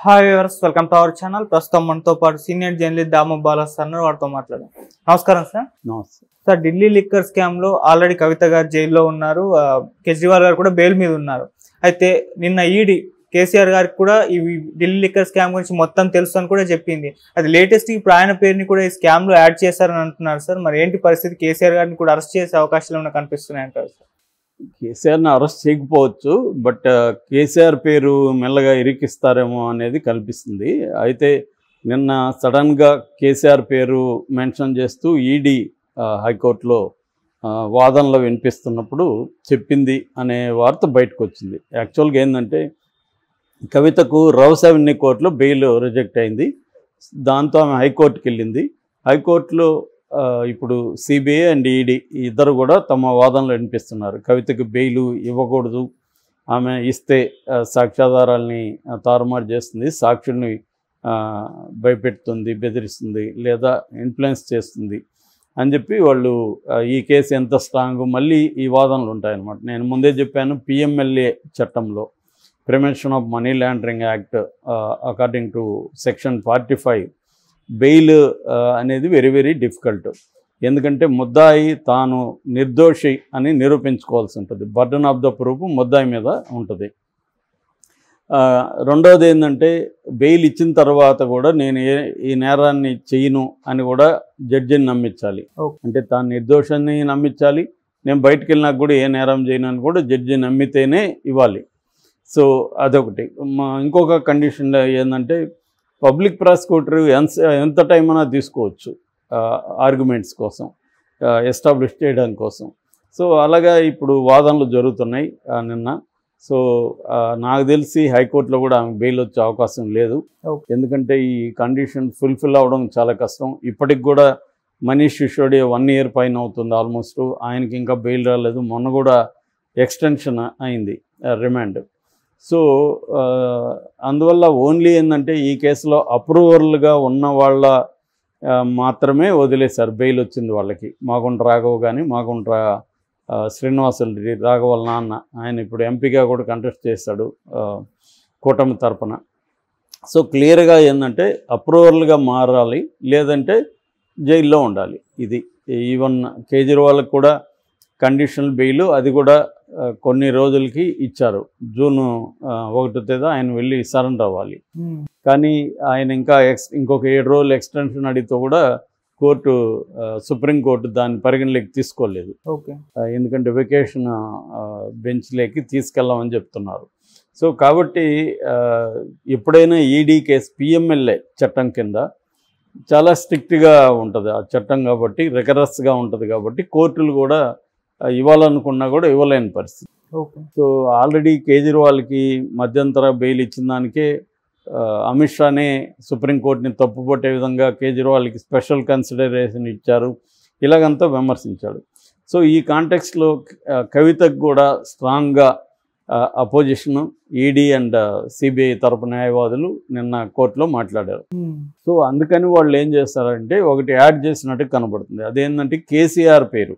Hi viewers, welcome to our channel. ప్రస్తుతం మనతో పాటు సీనియర్ జర్నలిస్ట్ దాము బాలాస్ సార్ వారితో మాట్లాడాం. నమస్కారం సార్. నమస్తే సార్, ఢిల్లీ లిక్కర్ స్కామ్ లో ఆల్రెడీ కవిత గారు జైల్లో ఉన్నారు, కేజ్రీవాల్ గారు కూడా బెయిల్ మీద ఉన్నారు. అయితే నిన్న ఈడీ కేసీఆర్ గారికి కూడా ఈ ఢిల్లీ లిక్కర్ స్కామ్ గురించి మొత్తం తెలుసు అని కూడా చెప్పింది. అది లేటెస్ట్ ఇప్పుడు ఆయన పేరుని కూడా ఈ స్కామ్ లో యాడ్ చేశారని అంటున్నారు సార్. మరి ఏంటి పరిస్థితి? కేసీఆర్ గారిని కూడా అరెస్ట్ చేసే అవకాశాలు ఏమైనా కనిపిస్తున్నాయి అంటారు సార్? కేసీఆర్ని అరెస్ట్ చేయకపోవచ్చు, బట్ కేసీఆర్ పేరు మెల్లగా ఇరికిస్తారేమో అనేది కల్పిస్తుంది. అయితే నిన్న సడన్గా కేసీఆర్ పేరు మెన్షన్ చేస్తూ ఈడీ హైకోర్టులో వాదనలో వినిపిస్తున్నప్పుడు చెప్పింది అనే వార్త బయటకు వచ్చింది. యాక్చువల్గా ఏంటంటే కవితకు రౌసెవెన్యూ కోర్టులో బెయిల్ రిజెక్ట్ అయింది. దాంతో ఆమె హైకోర్టుకి వెళ్ళింది. హైకోర్టులో ఇప్పుడు సిబిఐ అండ్ ఈడీ ఇద్దరు కూడా తమ వాదనలు వినిపిస్తున్నారు. కవితకు బెయిల్ ఇవ్వకూడదు, ఆమె ఇస్తే సాక్ష్యాధారాలని తారుమారు చేస్తుంది, సాక్షుల్ని భయపెడుతుంది, బెదిరిస్తుంది, లేదా ఇన్ఫ్లుయెన్స్ చేస్తుంది అని చెప్పి వాళ్ళు ఈ కేసు ఎంత స్ట్రాంగ్, మళ్ళీ ఈ వాదనలు ఉంటాయన్నమాట. నేను ముందే చెప్పాను, పిఎంఎల్ఏ చట్టంలో prevention of money laundering act according to section 45 bail అనేది వెరీ వెరీ డిఫికల్ట్. ఎందుకంటే ముద్దాయి తాను నిర్దోషి అని నిరూపించుకోవాల్సి ఉంటుంది. బర్డన్ ఆఫ్ ద ప్రూఫ్ ముద్దాయి మీద ఉంటుంది. రెండవది ఏంటంటే బెయిల్ ఇచ్చిన తర్వాత కూడా నేను ఈ నేరాన్ని చేయను అని కూడా జడ్జిని నమ్మించాలి. అంటే తాను నిర్దోషాన్ని నమ్మించాలి, నేను బయటకు వెళ్ళినాక కూడా ఏ నేరం చేయను అని కూడా జడ్జి నమ్మితేనే ఇవ్వాలి. సో అదొకటి. ఇంకొక కండిషన్ ఏంటంటే పబ్లిక్ ప్రాసిక్యూటర్ ఎంత టైం అయినా తీసుకోవచ్చు ఆర్గ్యుమెంట్స్ కోసం, ఎస్టాబ్లిష్ చేయడం కోసం. సో అలాగా ఇప్పుడు వాదనలు జరుగుతున్నాయి నిన్న. సో నాకు తెలిసి హైకోర్టులో కూడా ఆమె బెయిల్ వచ్చే అవకాశం లేదు. ఎందుకంటే ఈ కండిషన్ ఫుల్ఫిల్ అవ్వడం చాలా కష్టం. ఇప్పటికి కూడా మనీష్ సిసోడియా 1 year పైన అవుతుంది ఆల్మోస్ట్. ఆయనకి ఇంకా బెయిల్ రాలేదు. మొన్న కూడా ఎక్స్టెన్షన్ అయింది రిమాండ్. సో అందువల్ల ఓన్లీ ఏంటంటే ఈ కేసులో అప్రూవర్లుగా ఉన్న వాళ్ళ మాత్రమే వదిలేశారు బెయిల్ వచ్చింది వాళ్ళకి. మాగుంట రాఘవ్ కానీ, మాగుంట శ్రీనివాసరెడ్డి రాఘవల్ నాన్న, ఆయన ఇప్పుడు ఎంపీగా కూడా కంటెస్ట్ చేశాడు కూటమి తరపున. సో క్లియర్గా ఏంటంటే అప్రూవర్లుగా మారాలి, లేదంటే జైల్లో ఉండాలి. ఇది ఈవెన్ కేజ్రీవాల్కి కూడా కండిషనల్ బెయిల్ అది కూడా కొన్ని రోజులకి ఇచ్చారు. జూన్ 1 ఆయన వెళ్ళి సరెండర్ అవ్వాలి. కానీ ఆయన ఇంకా ఇంకొక 7 రోజులు ఎక్స్టెన్షన్ అడిగితే కూడా కోర్టు, సుప్రీంకోర్టు దాన్ని పరిగణలోకి తీసుకోలేదు. ఎందుకంటే వెకేషన్ బెంచ్లోకి తీసుకెళ్ళామని చెప్తున్నారు. సో కాబట్టి ఎప్పుడైనా ఈడీ కేసు పిఎంఎల్ఏ చట్టం కింద చాలా స్ట్రిక్ట్గా ఉంటుంది ఆ చట్టం, కాబట్టి రికరస్గా ఉంటుంది. కాబట్టి కోర్టులు కూడా ఇవ్వాలనుకున్నా కూడా ఇవ్వలేని పరిస్థితి. సో ఆల్రెడీ కేజ్రీవాల్కి మధ్యంతర బెయిల్ ఇచ్చిన దానికే అమిత్ షానే సుప్రీంకోర్టుని తప్పుపట్టే విధంగా కేజ్రీవాల్కి స్పెషల్ కన్సిడరేషన్ ఇచ్చారు, ఇలాగంతా విమర్శించాడు. సో ఈ కాంటెక్స్లో కవితకు కూడా స్ట్రాంగ్గా అపోజిషను ఈడీ అండ్ సిబిఐ తరపు న్యాయవాదులు నిన్న కోర్టులో మాట్లాడారు. సో అందుకని వాళ్ళు ఏం చేస్తారంటే ఒకటి యాడ్ చేసినట్టు కనబడుతుంది. అదేంటంటే కేసీఆర్ పేరు.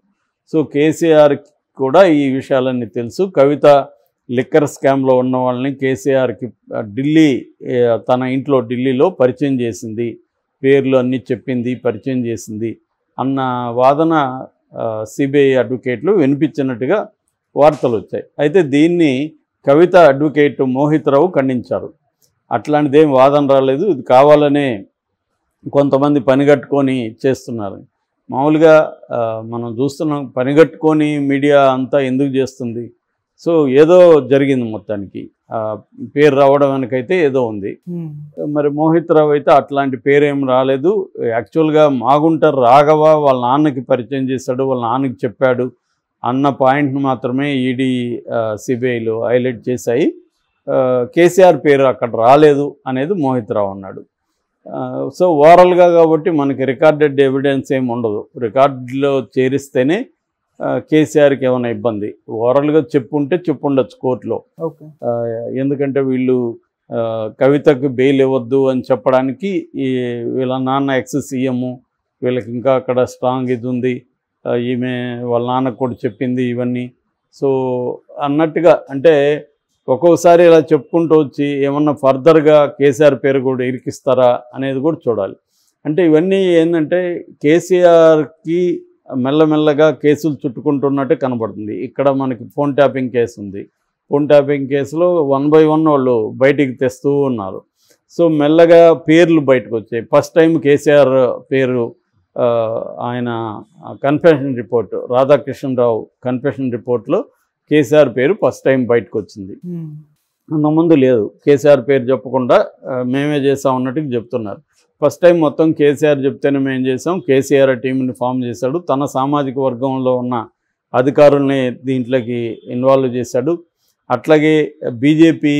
సో కేసీఆర్ కూడా ఈ విషయాలన్నీ తెలుసు. కవిత లిక్కర్ స్కామ్లో ఉన్న వాళ్ళని కేసీఆర్కి ఢిల్లీ, తన ఇంట్లో ఢిల్లీలో పరిచయం చేసింది, పేర్లు అన్నీ చెప్పింది, పరిచయం చేసింది అన్న వాదన సిబిఐ అడ్వకేట్లు వినిపించినట్టుగా వార్తలు వచ్చాయి. అయితే దీన్ని కవిత అడ్వకేట్ మోహిత్ రావు ఖండించారు. అట్లాంటిదేం వాదన రాలేదు, ఇది కావాలనే కొంతమంది పనిగట్టుకొని చేస్తున్నారు. మామూలుగా మనం చూస్తున్నాం, పనిగట్టుకొని మీడియా అంతా ఎందుకు చేస్తుంది. సో ఏదో జరిగింది, మొత్తానికి పేరు రావడం వెనకైతే ఏదో ఉంది. మరి మోహిత్ రావు అయితే అట్లాంటి పేరేం రాలేదు. యాక్చువల్గా మాగుంట రాఘవ వాళ్ళ నాన్నకి పరిచయం చేశాడు, వాళ్ళ నాన్నకి చెప్పాడు అన్న పాయింట్ను మాత్రమే ఈడీ సిబిఐలో హైలైట్ చేశాయి. కేసీఆర్ పేరు అక్కడ రాలేదు అనేది మోహిత్ రావు అన్నాడు. సో ఓవరాల్గా కాబట్టి మనకి రికార్డెడ్ ఎవిడెన్స్ ఏమి ఉండదు. రికార్డులో చేరిస్తేనే కేసీఆర్కి ఏమైనా ఇబ్బంది. ఓవరాల్గా చెప్పుండొచ్చు కోర్టులో. ఎందుకంటే వీళ్ళు కవితకు బెయిల్ ఇవ్వద్దు అని చెప్పడానికి వీళ్ళ నాన్న ఎక్స్ సీఎం, వీళ్ళకి ఇంకా అక్కడ స్ట్రాంగ్ ఇది ఉంది, ఈమె వాళ్ళ నాన్నకు కూడా చెప్పింది ఇవన్నీ. సో అన్నట్టుగా అంటే ఒక్కొక్కసారి ఇలా చెప్పుకుంటూ వచ్చి ఏమన్నా ఫర్దర్గా కేసీఆర్ పేరు కూడా ఇరికిస్తారా అనేది కూడా చూడాలి. అంటే ఇవన్నీ ఏంటంటే కేసీఆర్కి మెల్లమెల్లగా కేసులు చుట్టుకుంటున్నట్టు కనబడుతుంది. ఇక్కడ మనకి ఫోన్ ట్యాపింగ్ కేసు ఉంది. ఫోన్ ట్యాపింగ్ కేసులో 1 by 1 వాళ్ళు బయటికి తెస్తూ ఉన్నారు. సో మెల్లగా పేర్లు బయటకు వచ్చాయి. ఫస్ట్ టైం కేసీఆర్ పేరు ఆయన కన్ఫెషన్ రిపోర్ట్, రాధాకృష్ణరావు కన్ఫెషన్ రిపోర్ట్లో కేసీఆర్ పేరు ఫస్ట్ టైం బయటకు వచ్చింది. అంతకుముందు లేదు, కేసీఆర్ పేరు చెప్పకుండా మేమే చేసాం అన్నట్టుగా చెప్తున్నారు. ఫస్ట్ టైం మొత్తం కేసీఆర్ చెప్తేనే మేము చేసాం. కేసీఆర్ టీంని ఫామ్ చేశాడు. తన సామాజిక వర్గంలో ఉన్న అధికారుల్ని దీంట్లోకి ఇన్వాల్వ్ చేశాడు. అట్లాగే బీజేపీ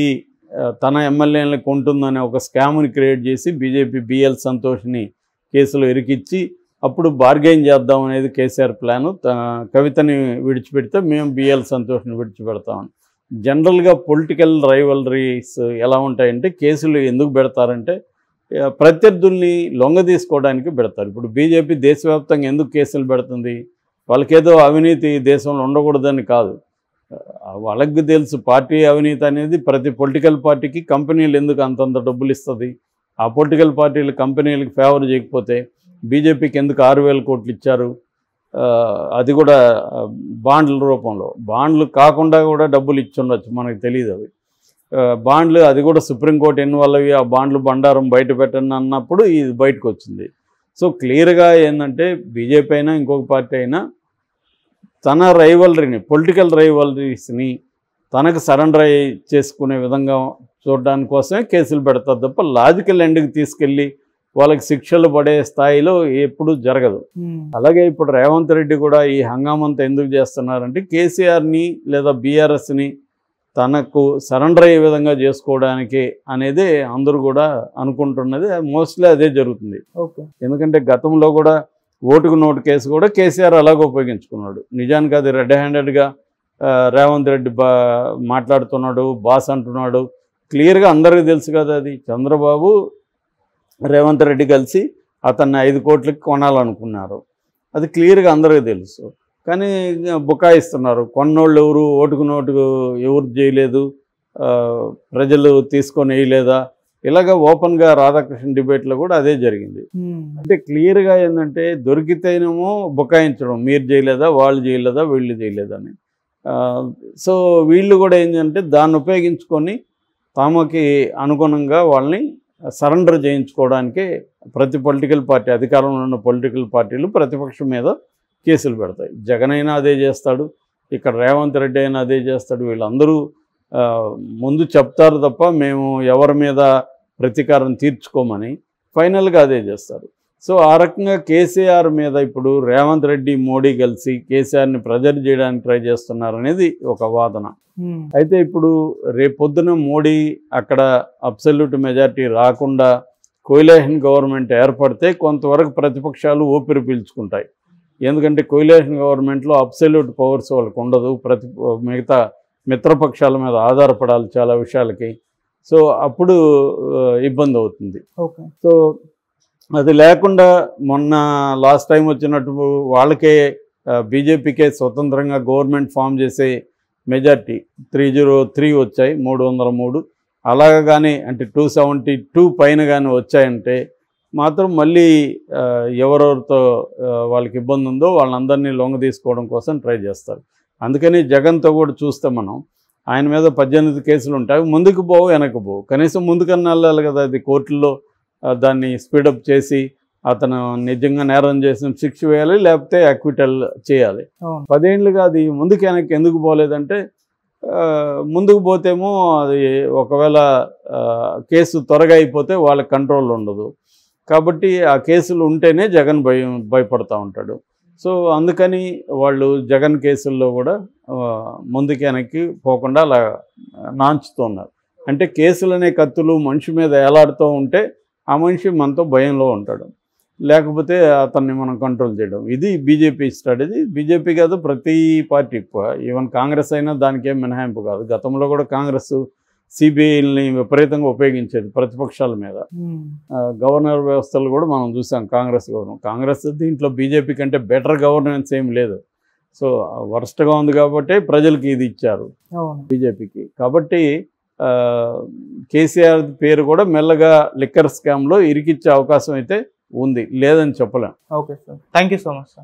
తన ఎమ్మెల్యేలను కొంటుందనే ఒక స్కామ్ని క్రియేట్ చేసి బీజేపీ బిఎల్ సంతోష్ని కేసులో ఇరికిచ్చి అప్పుడు బార్గెయిన్ చేద్దాం అనేది కేసీఆర్ ప్లాను. కవితని విడిచిపెడితే మేము బిఎల్ సంతోష్ని విడిచిపెడతామని. జనరల్గా పొలిటికల్ రైవలరీస్ ఎలా ఉంటాయంటే కేసులు ఎందుకు పెడతారంటే ప్రత్యర్థుల్ని లొంగ తీసుకోవడానికి పెడతారు. ఇప్పుడు బీజేపీ దేశవ్యాప్తంగా ఎందుకు కేసులు పెడుతుంది? వాళ్ళకేదో అవినీతి దేశంలో ఉండకూడదని కాదు. వాళ్ళకి తెలుసు పార్టీ అవినీతి అనేది ప్రతి పొలిటికల్ పార్టీకి కంపెనీలు ఎందుకు అంతంత డబ్బులు ఇస్తుంది. ఆ పొలిటికల్ పార్టీలు కంపెనీలకు ఫేవర్ చేయకపోతే బీజేపీకి ఎందుకు 6,000 కోట్లు ఇచ్చారు? అది కూడా బాండ్ల రూపంలో. బాండ్లు కాకుండా కూడా డబ్బులు ఇచ్చి ఉండొచ్చు, మనకు తెలియదు. అవి బాండ్లు, అది కూడా సుప్రీంకోర్టు ఇన్వాల్వ్ అయ్యి ఆ బాండ్లు బండారం బయట పెట్టండి అన్నప్పుడు ఇది బయటకు వచ్చింది. సో క్లియర్గా ఏంటంటే బీజేపీ అయినా ఇంకొక పార్టీ అయినా తన రైవలరీని, పొలిటికల్ రైవలరీస్ని తనకు సరెండర్ చేసుకునే విధంగా చూడడానికి కోసమే కేసులు పెడతారు తప్ప లాజికల్ ఎండ్కి తీసుకెళ్ళి వాళ్ళకి శిక్షలు పడే స్థాయిలో ఎప్పుడూ జరగదు. అలాగే ఇప్పుడు రేవంత్ రెడ్డి కూడా ఈ హంగామంతా ఎందుకు చేస్తున్నారంటే కేసీఆర్ని లేదా బీఆర్ఎస్ని తనకు సరెండర్ అయ్యే విధంగా చేసుకోవడానికి అనేది అందరూ కూడా అనుకుంటున్నది. మోస్ట్లీ అదే జరుగుతుంది. ఎందుకంటే గతంలో కూడా ఓటుకు నోటు కేసు కూడా కేసీఆర్ అలాగే ఉపయోగించుకున్నాడు. నిజానికి అది రెడ్ హ్యాండెడ్గా రేవంత్ రెడ్డి మాట్లాడుతున్నాడు, బాస్ అంటున్నాడు. క్లియర్గా అందరికీ తెలుసు కదా. అది చంద్రబాబు రేవంత్ రెడ్డి కలిసి అతన్ని 5 కోట్లకి కొనాలనుకున్నారు. అది క్లియర్గా అందరికీ తెలుసు. కానీ బుకాయిస్తున్నారు. కొన్నోళ్ళు ఎవరు, ఓటుకు నోటుకు ఎవరు చేయలేదు, ప్రజలు తీసుకొని వేయలేదా, ఇలాగ ఓపెన్గా రాధాకృష్ణ డిబేట్లో కూడా అదే జరిగింది. అంటే క్లియర్గా ఏంటంటే దొరికితేనేమో బుకాయించడం, మీరు చేయలేదా, వాళ్ళు చేయలేదా, వీళ్ళు చేయలేదని. సో వీళ్ళు కూడా ఏంటంటే దాన్ని ఉపయోగించుకొని తమకి అనుగుణంగా వాళ్ళని సరెండర్ చేయించుకోవడానికి ప్రతి పొలిటికల్ పార్టీ, అధికారంలో ఉన్న పొలిటికల్ పార్టీలు ప్రతిపక్షం మీద కేసులు పెడతాయి. జగన్ అయినా అదే చేస్తాడు, ఇక్కడ రేవంత్ రెడ్డి అయినా అదే చేస్తాడు. వీళ్ళందరూ ముందు చెప్తారు తప్ప మేము ఎవరి మీద ప్రతీకారం తీర్చుకోమని, ఫైనల్గా అదే చేస్తారు. సో ఆ రకంగా కేసీఆర్ మీద ఇప్పుడు రేవంత్ రెడ్డి, మోడీ కలిసి కేసీఆర్ని ప్రెజర్ చేయడానికి ట్రై చేస్తున్నారు అనేది ఒక వాదన. అయితే ఇప్పుడు రేపొద్దున మోడీ అక్కడ అబ్సల్యూట్ మెజారిటీ రాకుండా కోయిలేషన్ గవర్నమెంట్ ఏర్పడితే కొంతవరకు ప్రతిపక్షాలు ఊపిరి పీల్చుకుంటాయి. ఎందుకంటే కోయిలేషన్ గవర్నమెంట్లో అబ్సల్యూట్ పవర్స్ వాళ్ళకు ఉండదు. మిగతా మిత్రపక్షాల మీద ఆధారపడాలి చాలా విషయాలకి. సో అప్పుడు ఇబ్బంది అవుతుంది. సో అది లేకుండా మొన్న లాస్ట్ టైం వచ్చినట్టు వాళ్ళకే బీజేపీకే స్వతంత్రంగా గవర్నమెంట్ ఫామ్ చేసే మెజార్టీ 303 వచ్చాయి, 303. అలాగా కానీ అంటే 272 పైన కానీ వచ్చాయంటే మాత్రం మళ్ళీ ఎవరెవరితో వాళ్ళకి ఇబ్బంది ఉందో వాళ్ళందరినీ లొంగ తీసుకోవడం కోసం ట్రై చేస్తారు. అందుకని జగన్తో కూడా చూస్తే మనం ఆయన మీద 18 కేసులు ఉంటాయి. ముందుకు పోవు, వెనక్కి పోవు. కనీసం ముందుకన్నా వెళ్ళాలి కదా. అది కోర్టుల్లో దాన్ని స్పీడప్ చేసి అతను నిజంగా నేరం చేసిన శిక్ష వేయాలి, లేకపోతే అక్విటల్ చేయాలి. 10 ఏళ్ళుగా అది ముందుకు వెనక్కి ఎందుకు పోలేదంటే ముందుకు పోతేమో అది ఒకవేళ కేసు త్వరగా అయిపోతే వాళ్ళ కంట్రోల్ ఉండదు. కాబట్టి ఆ కేసులు ఉంటేనే జగన్ భయపడుతూ ఉంటాడు. సో అందుకని వాళ్ళు జగన్ కేసుల్లో కూడా ముందుకు వెనక్కి పోకుండా అలా నాంచుతున్నారు. అంటే కేసులనే కత్తులు మనిషి మీద ఏలాడుతూ ఉంటే ఆ మనిషి మనతో భయంలో ఉంటాడు, లేకపోతే అతన్ని మనం కంట్రోల్ చేయడం. ఇది బీజేపీ స్ట్రాటజీ. బీజేపీ కాదు, ప్రతి పార్టీ, ఈవెన్ కాంగ్రెస్ అయినా దానికి ఏం మినహాయింపు కాదు. గతంలో కూడా కాంగ్రెస్ సిబిఐని విపరీతంగా ఉపయోగించేది ప్రతిపక్షాల మీద. గవర్నర్ వ్యవస్థలు కూడా మనం చూసాం. కాంగ్రెస్ దీంట్లో బీజేపీ కంటే బెటర్ గవర్నెన్స్ ఏం లేదు. సో వరస్ట్గా ఉంది కాబట్టి ప్రజలకి ఇది ఇచ్చారు అవును. బీజేపీకి. కాబట్టి కేసీఆర్ పేరు కూడా మెల్లగా లిక్కర్ స్కామ్లో ఇరికిచ్చే అవకాశం అయితే ఉంది, లేదని చెప్పలేం. Okay sir, thank you so much sir.